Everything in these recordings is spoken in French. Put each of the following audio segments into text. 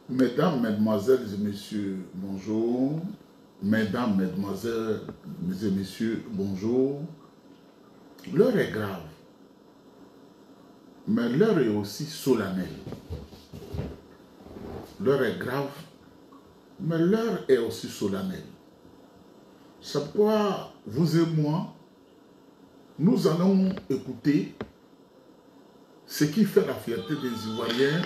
Mesdames, Mesdemoiselles et Messieurs, bonjour. Mesdames, Mesdemoiselles et Messieurs, bonjour. L'heure est grave, mais l'heure est aussi solennelle. L'heure est grave, mais l'heure est aussi solennelle. C'est pourquoi vous et moi, nous allons écouter ce qui fait la fierté des Ivoiriens.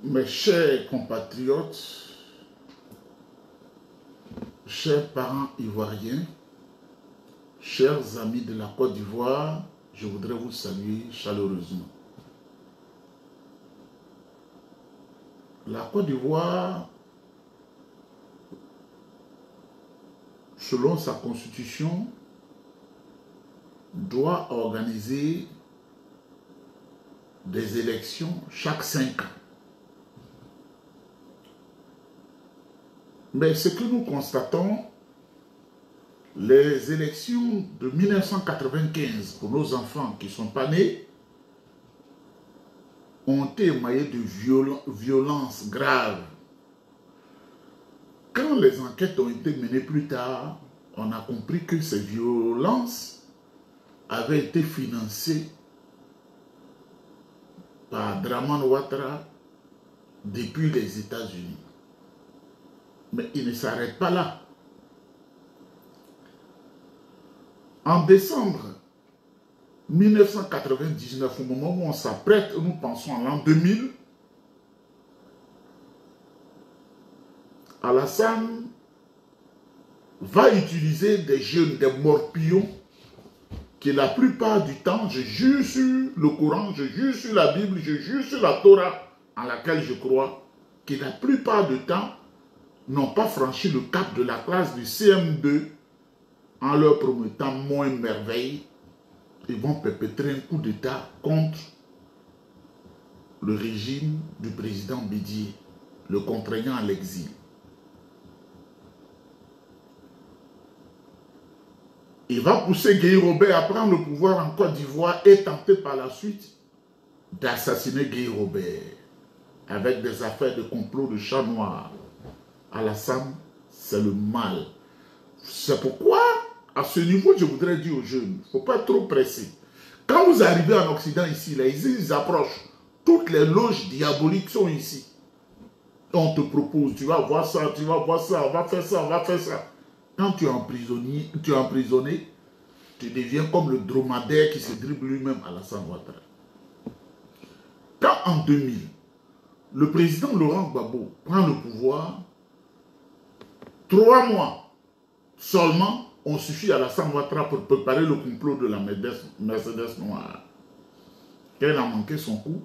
Mes chers compatriotes, chers parents ivoiriens, chers amis de la Côte d'Ivoire, je voudrais vous saluer chaleureusement. La Côte d'Ivoire, selon sa constitution, doit organiser des élections chaque 5 ans. Mais ce que nous constatons, les élections de 1995 pour nos enfants qui ne sont pas nés ont été émaillées de violences graves. Quand les enquêtes ont été menées plus tard, on a compris que ces violences avaient été financées par Dramane Ouattara depuis les États-Unis. Mais il ne s'arrête pas là. En décembre 1999, au moment où on s'apprête, nous pensons à l'an 2000, Alassane va utiliser des jeunes, des morpions, qui la plupart du temps, je jure sur le Coran, je jure sur la Bible, je jure sur la Torah, en laquelle je crois, qui la plupart du temps, n'ont pas franchi le cap de la classe du CM2 en leur promettant moins merveille. Ils vont perpétrer un coup d'État contre le régime du président Bédié, le contraignant à l'exil. Il va pousser Guy Robert à prendre le pouvoir en Côte d'Ivoire et tenter par la suite d'assassiner Guy Robert avec des affaires de complot de chat noir. Alassane, c'est le mal. C'est pourquoi, à ce niveau, je voudrais dire aux jeunes, il ne faut pas être trop pressé. Quand vous arrivez en Occident ici, là, ils approchent. Toutes les loges diaboliques sont ici. On te propose, tu vas voir ça, tu vas voir ça, on va faire ça, on va faire ça. Quand tu es emprisonné, tu deviens comme le dromadaire qui se dribble lui-même à Alassane Ouattara. Quand en 2000, le président Laurent Gbagbo prend le pouvoir, 3 mois seulement ont suffi à Alassane Ouattara pour préparer le complot de la Mercedes noire. Elle a manqué son coup.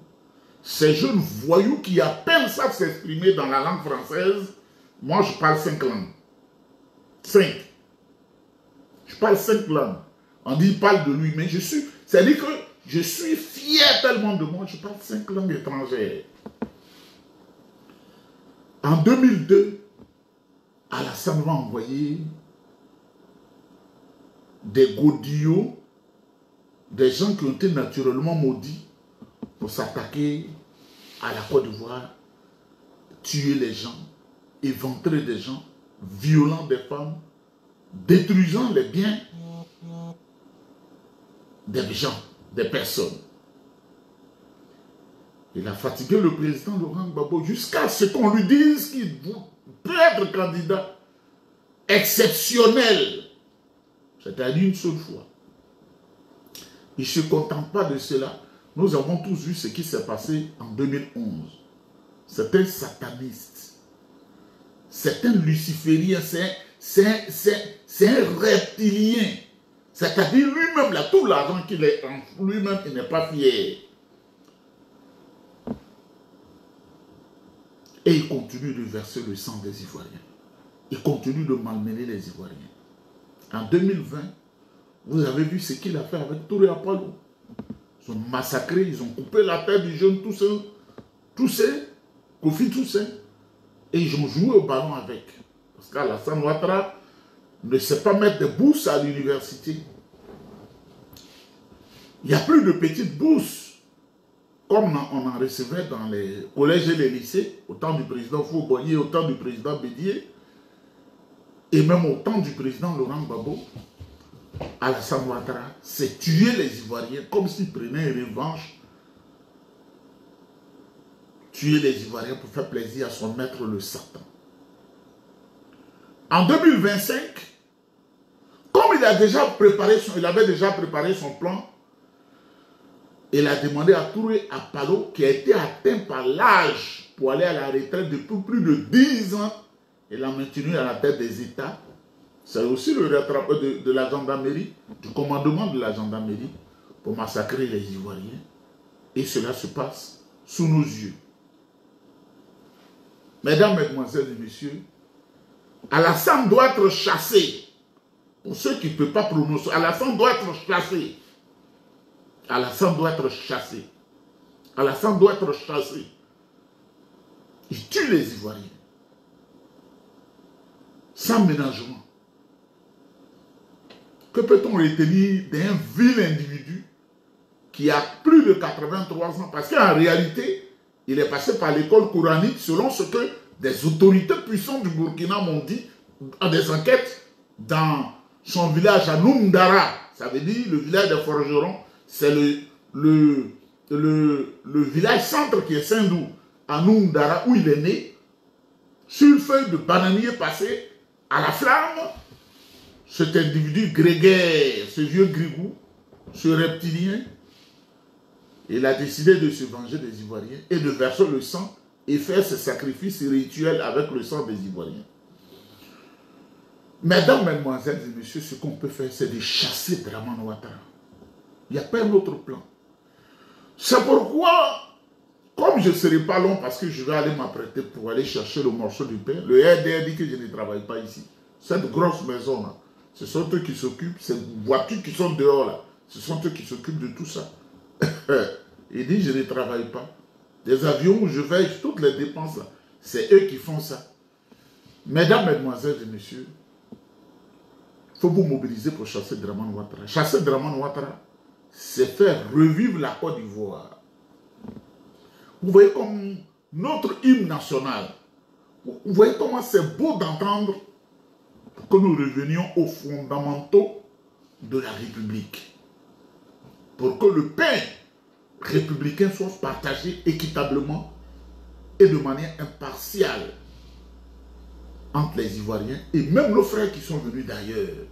Ces jeunes voyous qui à peine savent s'exprimer dans la langue française, moi je parle 5 langues. 5. Je parle 5 langues. On dit il parle de lui, mais c'est-à-dire que je suis fier tellement de moi, je parle 5 langues étrangères. En 2002, Alassane va envoyer des godillots, des gens qui ont été naturellement maudits pour s'attaquer à la Côte d'Ivoire, tuer les gens, éventrer des gens, violant des femmes, détruisant les biens des gens, des personnes. Il a fatigué le président Laurent Gbagbo jusqu'à ce qu'on lui dise qu'il peut être candidat exceptionnel. C'est-à-dire une seule fois. Il ne se contente pas de cela. Nous avons tous vu ce qui s'est passé en 2011. C'est un sataniste. C'est un luciférien. C'est un reptilien. C'est-à-dire lui-même, là, tout l'argent qu'il est en lui-même, il n'est pas fier. Et il continue de verser le sang des Ivoiriens. Il continue de malmener les Ivoiriens. En 2020, vous avez vu ce qu'il a fait avec Touré Apollo. Ils ont massacré, ils ont coupé la tête du jeune Toussaint, Kofi Toussaint. Et ils ont joué au ballon avec. Parce qu'Alassane Ouattara ne sait pas mettre des bourses à l'université. Il n'y a plus de petites bourses, comme on en recevait dans les collèges et les lycées, au temps du président Fouboyer, au temps du président Bédier, et même au temps du président Laurent Gbagbo. Alassane Ouattara, c'est tuer les Ivoiriens comme s'il prenait une revanche. Tuer les Ivoiriens pour faire plaisir à son maître le Satan. En 2025, comme il avait déjà préparé son plan, il a demandé à Touré Apollo, qui a été atteint par l'âge pour aller à la retraite depuis plus de 10 ans, il l'a maintenu à la tête des États. C'est aussi le rattrapeur de la gendarmerie, du commandement de la gendarmerie, pour massacrer les Ivoiriens. Et cela se passe sous nos yeux. Mesdames, Mesdemoiselles et Messieurs, Alassane doit être chassé. Pour ceux qui ne peuvent pas prononcer, Alassane doit être chassé. Alassane doit être chassé. Alassane doit être chassé. Il tue les Ivoiriens. Sans ménagement. Que peut-on retenir d'un vil individu qui a plus de 83 ans? Parce qu'en réalité, il est passé par l'école coranique selon ce que des autorités puissantes du Burkina m'ont dit dans des enquêtes dans son village à Noumdara. Ça veut dire le village des forgerons. C'est le village centre qui est Saint-Dou, à Noumdara, où il est né. Sur une feuille de bananier passé à la flamme, cet individu grégaire, ce vieux grigou, ce reptilien, il a décidé de se venger des Ivoiriens et de verser le sang et faire ce sacrifice rituel avec le sang des Ivoiriens. Mesdames, Mesdemoiselles et Messieurs, ce qu'on peut faire, c'est de chasser Dramane Ouattara. Il n'y a pas un autre plan. C'est pourquoi, comme je ne serai pas long parce que je vais aller m'apprêter pour aller chercher le morceau du pain, le RDR dit que je ne travaille pas ici. Cette grosse maison-là, ce sont eux qui s'occupent, ces voitures qui sont dehors là, ce sont eux qui s'occupent de tout ça. Il dit je ne travaille pas. Des avions où je veille toutes les dépenses là, c'est eux qui font ça. Mesdames, Mesdemoiselles et Messieurs, il faut vous mobiliser pour chasser Dramane Ouattara. Chasser Dramane Ouattara, c'est faire revivre la Côte d'Ivoire. Vous voyez comme notre hymne national, vous voyez comment c'est beau d'entendre que nous revenions aux fondamentaux de la République. Pour que le pain républicain soit partagé équitablement et de manière impartiale entre les Ivoiriens et même nos frères qui sont venus d'ailleurs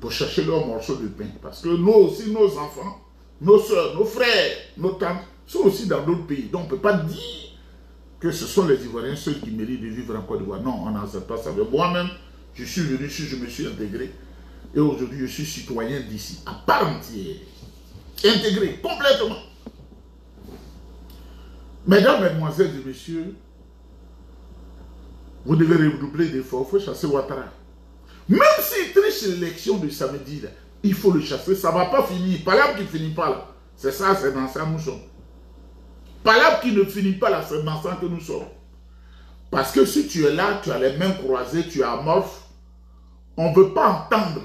pour chercher leur morceau de pain. Parce que nous aussi, nos enfants, nos soeurs, nos frères, nos tantes sont aussi dans d'autres pays. Donc on ne peut pas dire que ce sont les Ivoiriens seuls qui méritent de vivre en Côte d'Ivoire. Non, on n'en sait pas ça. Moi-même, je suis venu ici, je me suis intégré. Et aujourd'hui, je suis citoyen d'ici, à part entière. Intégré, complètement. Mesdames, Mesdemoiselles et Messieurs, vous devez redoubler d'efforts. Il faut chasser Ouattara. Même s'il triche l'élection de samedi, là, il faut le chasser. Ça ne va pas finir. Palabre qui ne finit pas là. C'est ça, c'est dans ça que nous sommes. Palabre qui ne finit pas là, c'est dans ça que nous sommes. Parce que si tu es là, tu as les mains croisées, tu es amorphe, on ne veut pas entendre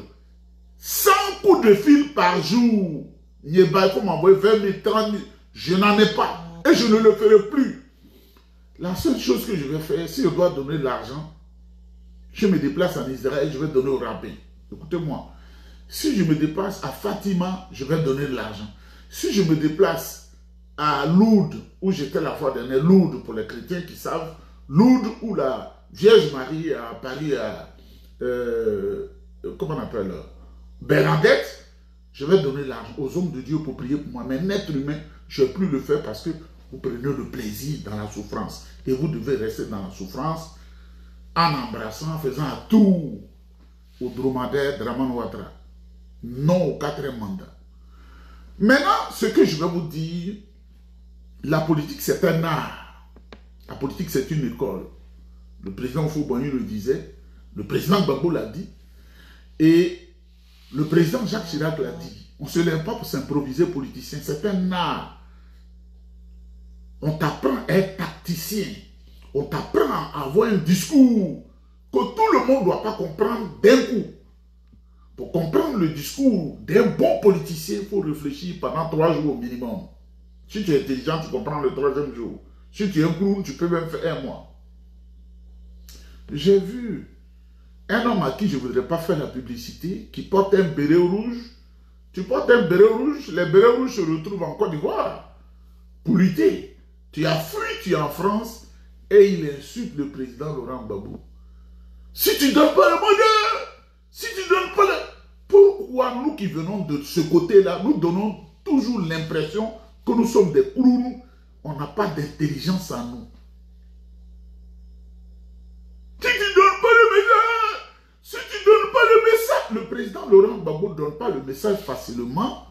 100 coups de fil par jour. Il faut m'envoyer 20 000, 30 000. Je n'en ai pas. Et je ne le ferai plus. La seule chose que je vais faire, si je dois donner de l'argent, je me déplace en Israël, je vais donner au rabbin. Écoutez-moi. Si je me déplace à Fatima, je vais donner de l'argent. Si je me déplace à Lourdes, où j'étais la fois dernière, Lourdes pour les chrétiens qui savent, Lourdes ou la Vierge Marie à Paris, comment on appelle, Bernadette, je vais donner l'argent aux hommes de Dieu pour prier pour moi. Mais un être humain, je ne vais plus le faire parce que vous prenez le plaisir dans la souffrance. Et vous devez rester dans la souffrance en embrassant, en faisant un tour au dromadaire Draman Ouattara. Non au 4e mandat. Maintenant, ce que je vais vous dire, la politique c'est un art. La politique c'est une école. Le président Foubani le disait, le président Gbagbo l'a dit, et le président Jacques Chirac l'a dit. On ne se lève pas pour s'improviser politicien, c'est un art. On t'apprend à être tacticien. On t'apprend à avoir un discours que tout le monde ne doit pas comprendre d'un coup. Pour comprendre le discours d'un bon politicien, il faut réfléchir pendant 3 jours au minimum. Si tu es intelligent, tu comprends le 3e jour. Si tu es un clown, tu peux même faire 1 mois. J'ai vu un homme à qui je ne voudrais pas faire la publicité, qui porte un béret rouge. Tu portes un béret rouge, les bérets rouges se retrouvent en Côte d'Ivoire pour lutter. Tu as fui, tu es en France, et il insulte le président Laurent Gbagbo. Si tu ne donnes pas le monnaie, si tu ne donnes pas le... Pourquoi nous qui venons de ce côté-là, nous donnons toujours l'impression que nous sommes des clowns, on n'a pas d'intelligence en nous. Si tu ne donnes pas le message, si tu ne donnes pas le message, le président Laurent Gbagbo ne donne pas le message facilement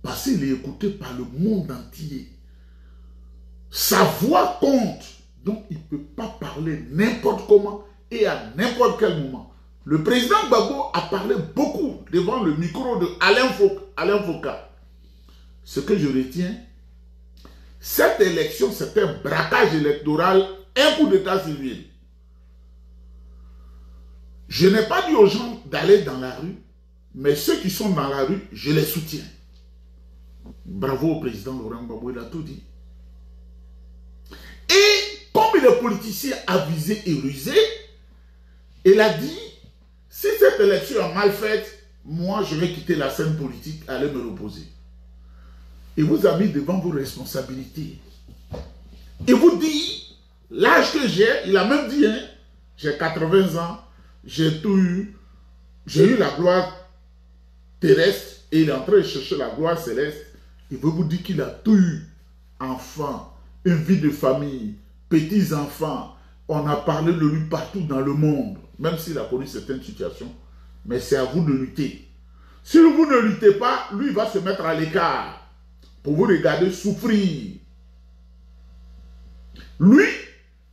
parce qu'il est écouté par le monde entier. Sa voix compte, donc il ne peut pas parler n'importe comment et à n'importe quel moment. Le président Gbagbo a parlé beaucoup devant le micro de Alain Foucault. Ce que je retiens, cette élection, c'était un braquage électoral, un coup d'état civil. Je n'ai pas dit aux gens d'aller dans la rue, mais ceux qui sont dans la rue, je les soutiens. Bravo au président Laurent Gbagbo, il a tout dit. Et comme il est politicien avisé et rusé, il a dit, si cette élection est mal faite, moi je vais quitter la scène politique, aller me reposer. Il vous a mis devant vos responsabilités. Il vous dit, l'âge que j'ai, il a même dit, hein, j'ai 80 ans, j'ai tout eu, j'ai eu la gloire terrestre et il est en train de chercher la gloire céleste. Il veut vous dire qu'il a tout eu, enfant, une vie de famille, petits-enfants. On a parlé de lui partout dans le monde, même s'il a connu certaines situations. Mais c'est à vous de lutter. Si vous ne luttez pas, lui va se mettre à l'écart pour vous regarder souffrir. Lui,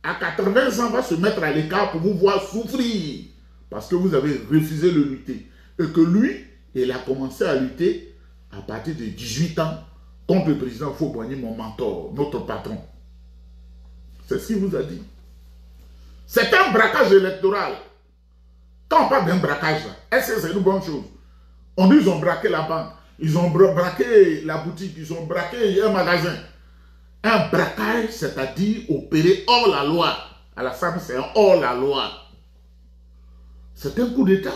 à 80 ans, va se mettre à l'écart pour vous voir souffrir. Parce que vous avez refusé de lutter. Et que lui, il a commencé à lutter à partir de 18 ans contre le président Foubani, mon mentor, notre patron. C'est ce qu'il vous a dit. C'est un braquage électoral. Quand on parle d'un braquage, est-ce que c'est une bonne chose? On dit qu'ils ont braqué la banque, ils ont braqué la boutique, ils ont braqué un magasin. Un braquage, c'est-à-dire opérer hors la loi. À la SAM, c'est un hors la loi. C'est un coup d'État.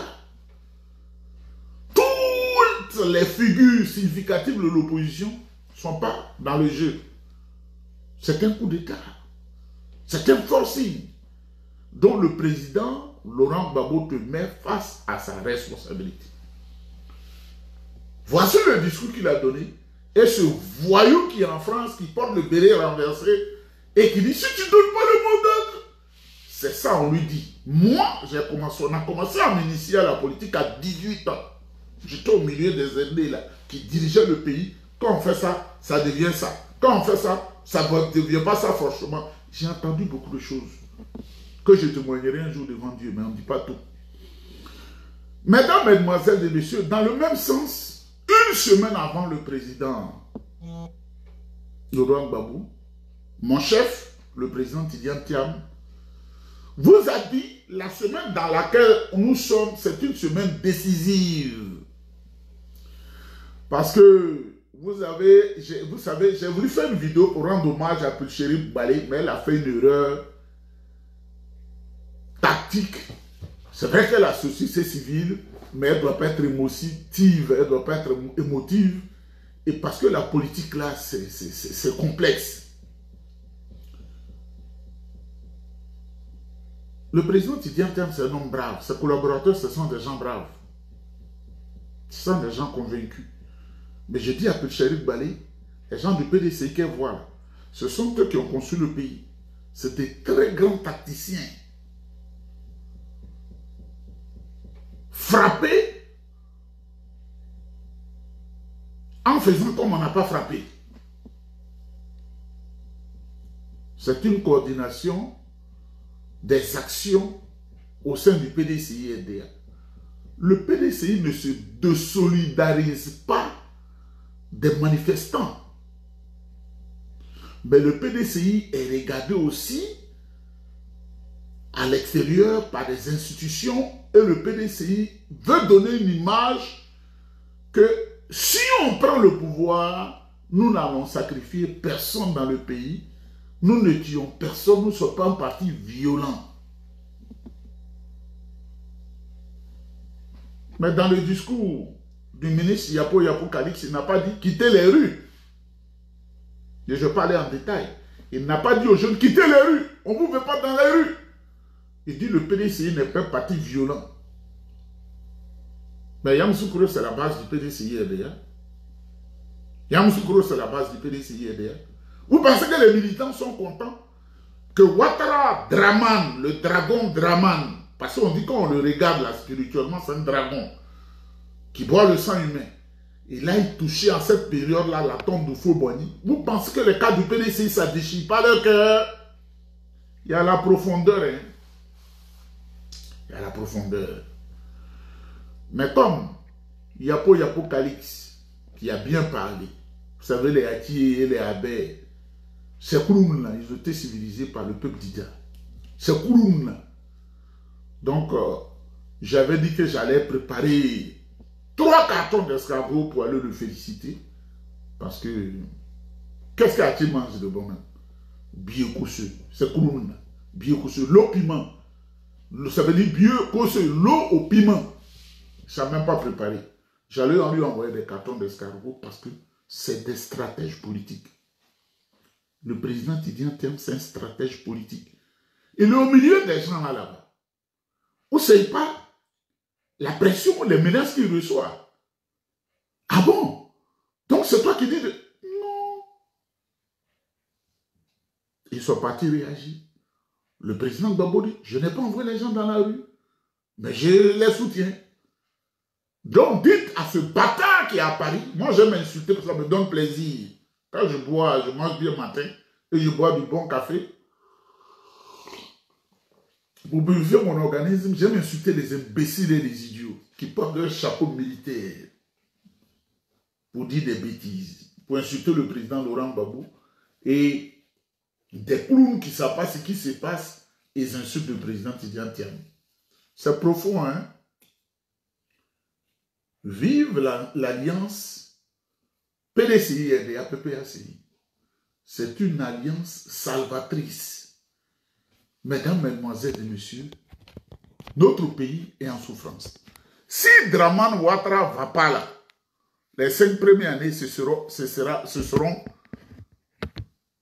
Toutes les figures significatives de l'opposition ne sont pas dans le jeu. C'est un coup d'État. C'est un forcing dont le président Laurent Gbagbo te met face à sa responsabilité. Voici le discours qu'il a donné. Et ce voyou qui est en France, qui porte le béret renversé et qui dit, si tu ne donnes pas le mandat, c'est ça on lui dit. Moi, on a commencé à m'initier à la politique à 18 ans. J'étais au milieu des aînés là, qui dirigeaient le pays. Quand on fait ça, ça devient ça. Quand on fait ça, ça ne devient pas ça forcément. J'ai entendu beaucoup de choses que je témoignerai un jour devant Dieu, mais on ne dit pas tout. Mesdames, Mesdemoiselles et Messieurs, dans le même sens, une semaine avant le président Laurent Gbagbo, mon chef, le président Tidjane Thiam, vous a dit la semaine dans laquelle nous sommes, c'est une semaine décisive. Parce que vous savez, j'ai voulu faire une vidéo pour rendre hommage à Pulchéri Balé, mais elle a fait une erreur tactique. C'est vrai qu'elle a société civile, mais elle ne doit pas être émotive, elle ne doit pas être émotive. Et parce que la politique là, c'est complexe. Le président Tidjane Thiam, c'est un homme brave. Ses collaborateurs, ce sont des gens braves. Ce sont des gens convaincus. Mais je dis à Pulchéri Balé, les gens du PDCI qu'elle voit là, ce sont eux qui ont construit le pays. C'est des très grands tacticiens. Frapper en faisant comme on n'a pas frappé. C'est une coordination des actions au sein du PDCI-RDA. Le PDCI ne se désolidarise pas des manifestants. Mais le PDCI est regardé aussi à l'extérieur par des institutions et le PDCI veut donner une image que si on prend le pouvoir, nous n'allons sacrifier personne dans le pays, nous ne tuons personne, nous ne sommes pas un parti violent. Mais dans le discours du ministre Yapo Calix, il n'a pas dit quitter les rues. Et je parlais en détail. Il n'a pas dit aux jeunes quittez les rues, on ne vous veut pas dans les rues. Il dit le PDCI n'est pas un parti violent. Mais Yamoussoukro, c'est la base du PDCI-RDA. Yamoussoukro, c'est la base du PDCI-RDA. Vous pensez que les militants sont contents que Ouattara Draman, le dragon Draman, parce qu'on dit qu'on le regarde là spirituellement, c'est un dragon qui boit le sang humain. Et là, il touchait en cette période-là la tombe de Faux-Boigny. Vous pensez que les cas du PDCI, ça ne déchire pas leur cœur? Il y a la profondeur. Hein? Il y a la profondeur. Mais comme Yapo Calix, qui a bien parlé, vous savez, les Hati et les Abé, ces Kouroum-là, ils ont été civilisés par le peuple d'Ida. Ces Kouroum-là. Donc, j'avais dit que j'allais préparer 3 cartons d'escargot pour aller le féliciter. Parce que, qu'est-ce qu'Hati mange de bon même? Biokousseux. C'est Kouroum-là. Biokousseux. L'eau piment. Ça veut dire biokousseux. L'eau au piment. Ça n'a même pas préparé. J'allais lui envoyer des cartons d'escargot parce que c'est des stratèges politiques. Le président Tidjane Thiam, c'est un stratège politique. Il est au milieu des gens là-bas. Vous ne savez pas la pression, les menaces qu'il reçoit. Ah bon? Donc c'est toi qui dis de... Non. Ils sont partis réagir. Le président Gbagbo dit, je n'ai pas envoyé les gens dans la rue, mais je les soutiens. Donc dites à ce bâtard qui est à Paris, moi j'aime insulter parce que ça me donne plaisir. Quand je bois, je mange bien le matin et je bois du bon café. Pour purifier mon organisme, j'aime insulter les imbéciles et les idiots qui portent leur chapeau militaire pour dire des bêtises, pour insulter le président Laurent Gbagbo et des clowns qui ne savent pas ce qui se passe, ils insultent le président Tidjane Thiam. C'est profond, hein? Vive l'alliance PDCI-RDA, PPACI. C'est une alliance salvatrice. Mesdames, mesdemoiselles et messieurs, notre pays est en souffrance. Si Draman Ouattara ne va pas là, les 5 premières années, ce seront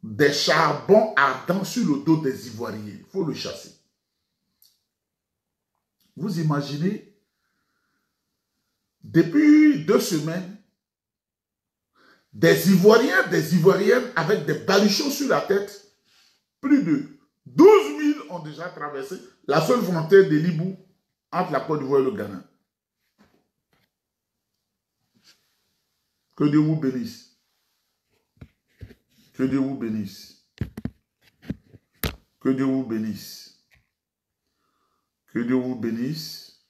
des charbons ardents sur le dos des Ivoiriens. Il faut le chasser. Vous imaginez, depuis 2 semaines, des Ivoiriens, des Ivoiriennes avec des baluchons sur la tête, plus de 12 000 ont déjà traversé la seule frontière de Libou entre la Côte d'Ivoire et le Ghana. Que Dieu vous bénisse. Que Dieu vous bénisse. Que Dieu vous bénisse. Que Dieu vous bénisse.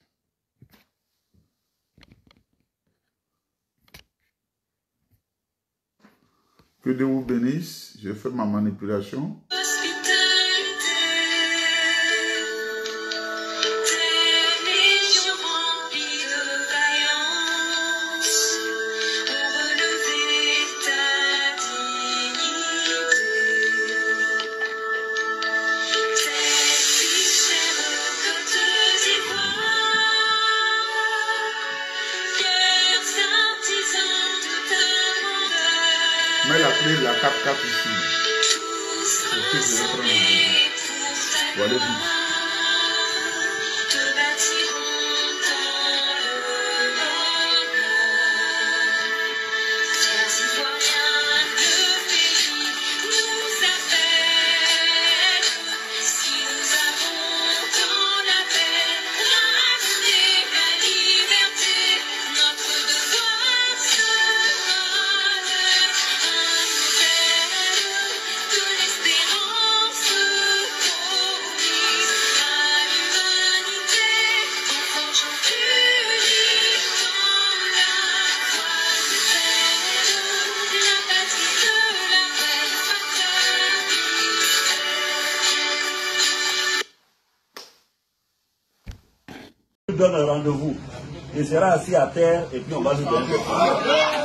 Que Dieu vous bénisse. Je fais ma manipulation. 4x4 ici. C'est ce que je vais prendre aujourd'hui. Voilà vite. Donne un rendez-vous. Il sera assis à terre et puis on va lui donner des problèmes.